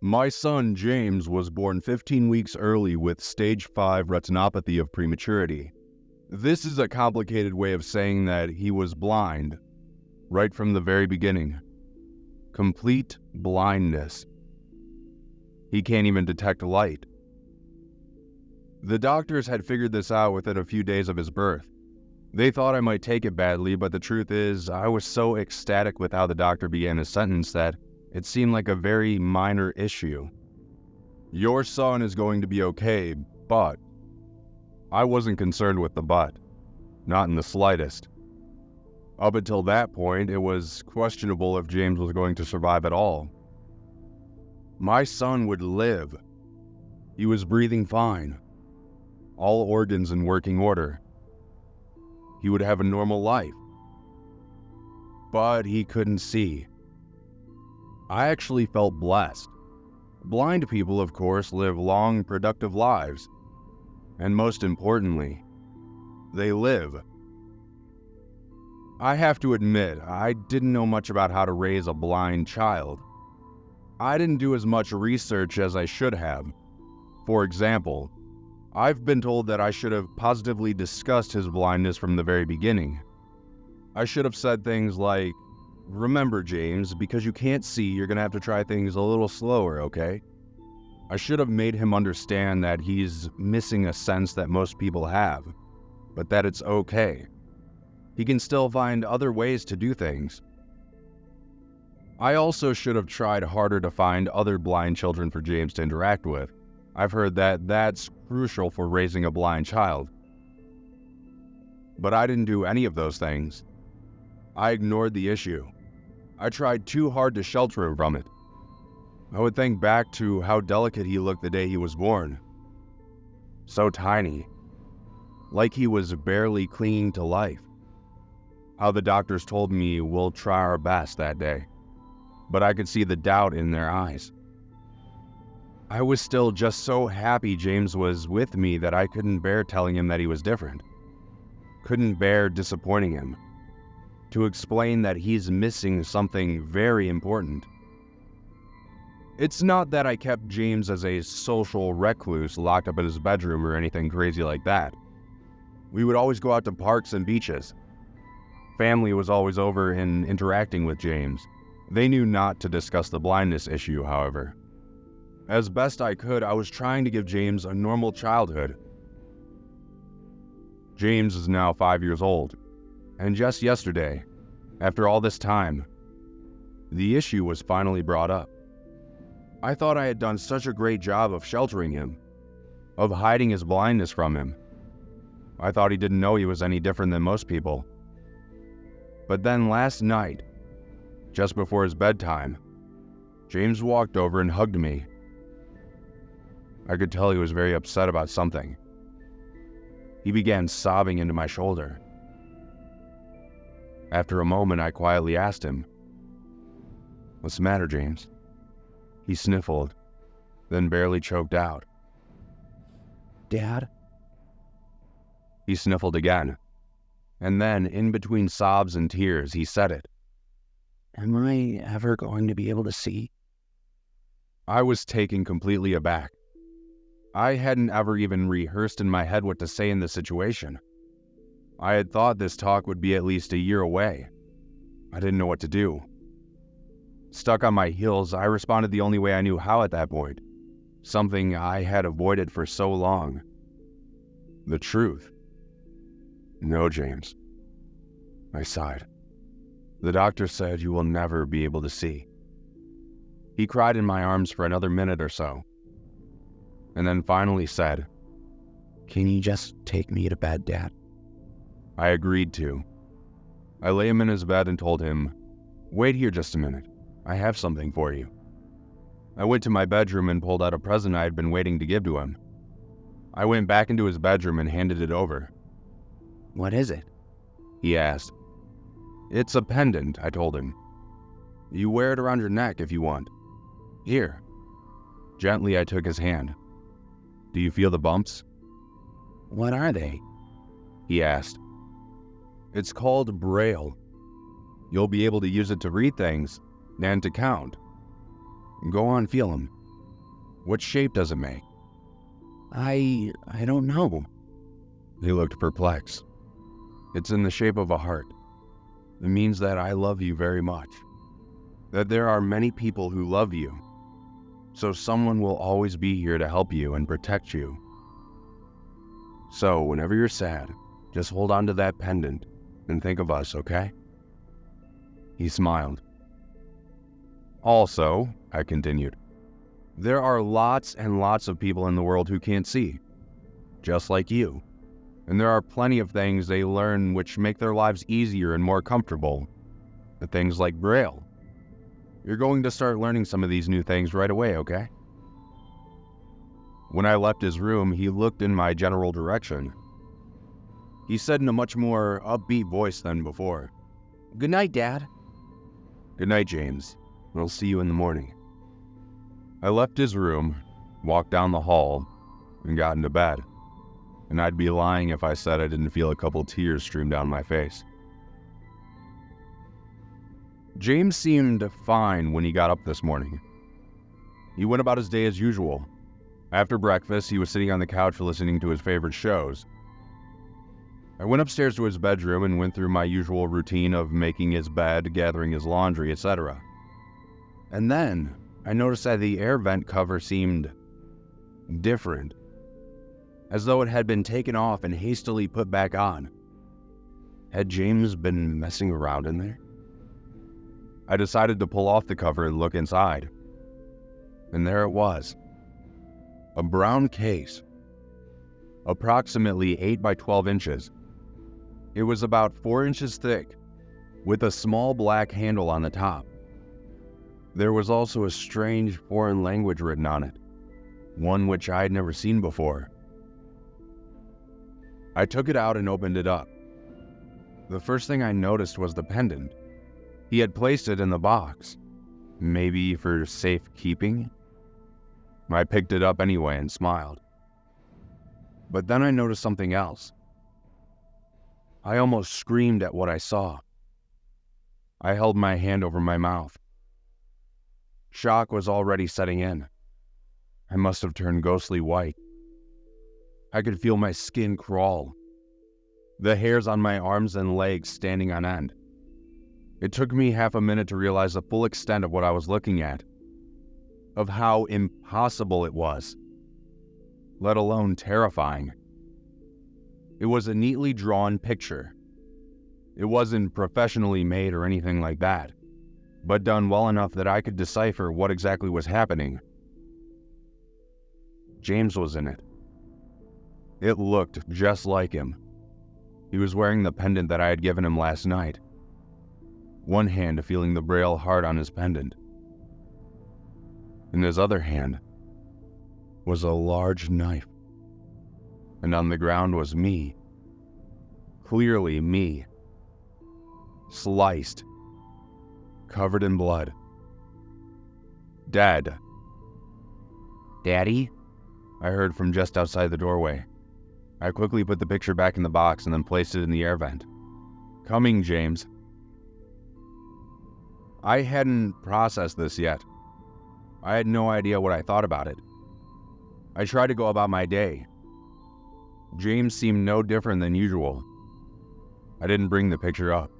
My son, James, was born 15 weeks early with stage 5 retinopathy of prematurity. This is a complicated way of saying that he was blind, right from the very beginning. Complete blindness. He can't even detect light. The doctors had figured this out within a few days of his birth. They thought I might take it badly, but the truth is, I was so ecstatic with how the doctor began his sentence that it seemed like a very minor issue. Your son is going to be okay, but... I wasn't concerned with the but. Not in the slightest. Up until that point, it was questionable if James was going to survive at all. My son would live. He was breathing fine. All organs in working order. He would have a normal life. But he couldn't see. I actually felt blessed. Blind people, of course, live long, productive lives. And most importantly, they live. I have to admit, I didn't know much about how to raise a blind child. I didn't do as much research as I should have. For example, I've been told that I should have positively discussed his blindness from the very beginning. I should have said things like, "Remember, James, because you can't see, you're going to have to try things a little slower, okay?" I should have made him understand that he's missing a sense that most people have, but that it's okay. He can still find other ways to do things. I also should have tried harder to find other blind children for James to interact with. I've heard that that's crucial for raising a blind child. But I didn't do any of those things. I ignored the issue. I tried too hard to shelter him from it. I would think back to how delicate he looked the day he was born. So tiny. Like he was barely clinging to life. How the doctors told me we'll try our best that day. But I could see the doubt in their eyes. I was still just so happy James was with me that I couldn't bear telling him that he was different. Couldn't bear disappointing him. To explain that he's missing something very important. It's not that I kept James as a social recluse locked up in his bedroom or anything crazy like that. We would always go out to parks and beaches. Family was always over and interacting with James. They knew not to discuss the blindness issue, however. As best I could, I was trying to give James a normal childhood. James is now 5 years old, and just yesterday, after all this time, the issue was finally brought up. I thought I had done such a great job of sheltering him, of hiding his blindness from him. I thought he didn't know he was any different than most people. But then last night, just before his bedtime, James walked over and hugged me. I could tell he was very upset about something. He began sobbing into my shoulder. After a moment, I quietly asked him, "What's the matter, James?" He sniffled, then barely choked out, "Dad?" He sniffled again, and then, in between sobs and tears, he said it. "Am I ever going to be able to see?" I was taken completely aback. I hadn't ever even rehearsed in my head what to say in this situation. I had thought this talk would be at least a year away. I didn't know what to do. Stuck on my heels, I responded the only way I knew how at that point. Something I had avoided for so long. The truth. "No, James." I sighed. "The doctor said you will never be able to see." He cried in my arms for another minute or so, and then finally said, "Can you just take me to bed, Dad?" I agreed to. I lay him in his bed and told him, "Wait here just a minute. I have something for you." I went to my bedroom and pulled out a present I had been waiting to give to him. I went back into his bedroom and handed it over. "What is it?" he asked. "It's a pendant," I told him. "You wear it around your neck if you want. Here." Gently, I took his hand. "Do you feel the bumps?" "What are they?" he asked. "It's called Braille. You'll be able to use it to read things and to count. Go on, feel them." What shape does it make? I don't know. He looked perplexed. It's in the shape of a heart. It means that I love you very much. That there are many people who love you. So someone will always be here to help you and protect you. So whenever you're sad, just hold on to that pendant and think of us, okay? He smiled. Also, I continued, there are lots and lots of people in the world who can't see, just like you. And there are plenty of things they learn which make their lives easier and more comfortable. The things like Braille. You're going to start learning some of these new things right away, okay? When I left his room, he looked in my general direction. He said in a much more upbeat voice than before, "Good night, Dad." "Good night, James. I'll see you in the morning." I left his room, walked down the hall, and got into bed. And I'd be lying if I said I didn't feel a couple tears stream down my face. James seemed fine when he got up this morning. He went about his day as usual. After breakfast, he was sitting on the couch listening to his favorite shows. I went upstairs to his bedroom and went through my usual routine of making his bed, gathering his laundry, etc. And then I noticed that the air vent cover seemed different, as though it had been taken off and hastily put back on. Had James been messing around in there? I decided to pull off the cover and look inside. And there it was. A brown case, approximately 8 by 12 inches. It was about 4 inches thick, with a small black handle on the top. There was also a strange foreign language written on it, one which I had never seen before. I took it out and opened it up. The first thing I noticed was the pendant. He had placed it in the box, maybe for safekeeping. I picked it up anyway and smiled. But then I noticed something else. I almost screamed at what I saw. I held my hand over my mouth. Shock was already setting in. I must have turned ghostly white. I could feel my skin crawl, the hairs on my arms and legs standing on end. It took me half a minute to realize the full extent of what I was looking at, of how impossible it was, let alone terrifying. It was a neatly drawn picture. It wasn't professionally made or anything like that, but done well enough that I could decipher what exactly was happening. James was in it. It looked just like him. He was wearing the pendant that I had given him last night, one hand feeling the Braille heart on his pendant. In his other hand was a large knife, and on the ground was me, clearly me, sliced, covered in blood, dead. "Daddy?" I heard from just outside the doorway. I quickly put the picture back in the box and then placed it in the air vent. "Coming, James." I hadn't processed this yet. I had no idea what I thought about it. I tried to go about my day. James seemed no different than usual. I didn't bring the picture up.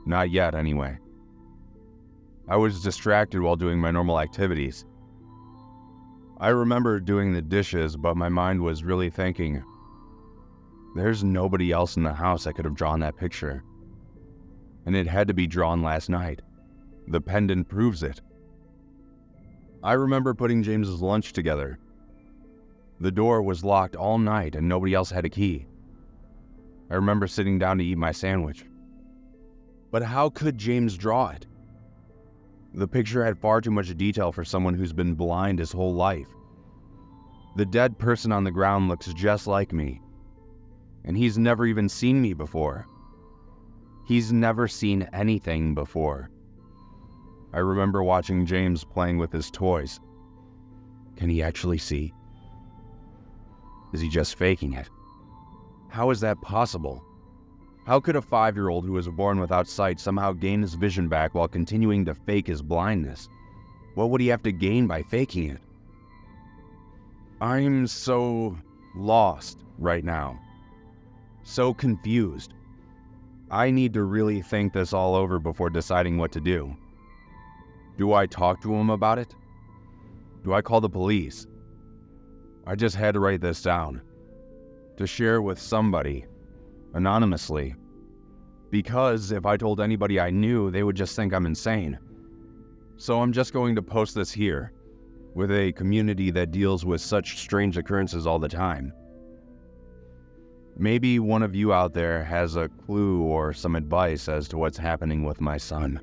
Not yet, anyway. I was distracted while doing my normal activities. I remember doing the dishes, but my mind was really thinking, there's nobody else in the house that could have drawn that picture. And it had to be drawn last night. The pendant proves it. I remember putting James's lunch together. The door was locked all night and nobody else had a key. I remember sitting down to eat my sandwich. But how could James draw it? The picture had far too much detail for someone who's been blind his whole life. The dead person on the ground looks just like me. And he's never even seen me before. He's never seen anything before. I remember watching James playing with his toys. Can he actually see? Is he just faking it? How is that possible? How could a 5-year-old who was born without sight somehow gain his vision back while continuing to fake his blindness? What would he have to gain by faking it? I'm so lost right now. So confused. I need to really think this all over before deciding what to do. Do I talk to him about it? Do I call the police? I just had to write this down, to share with somebody, anonymously, because if I told anybody I knew, they would just think I'm insane. So I'm just going to post this here, with a community that deals with such strange occurrences all the time. Maybe one of you out there has a clue or some advice as to what's happening with my son.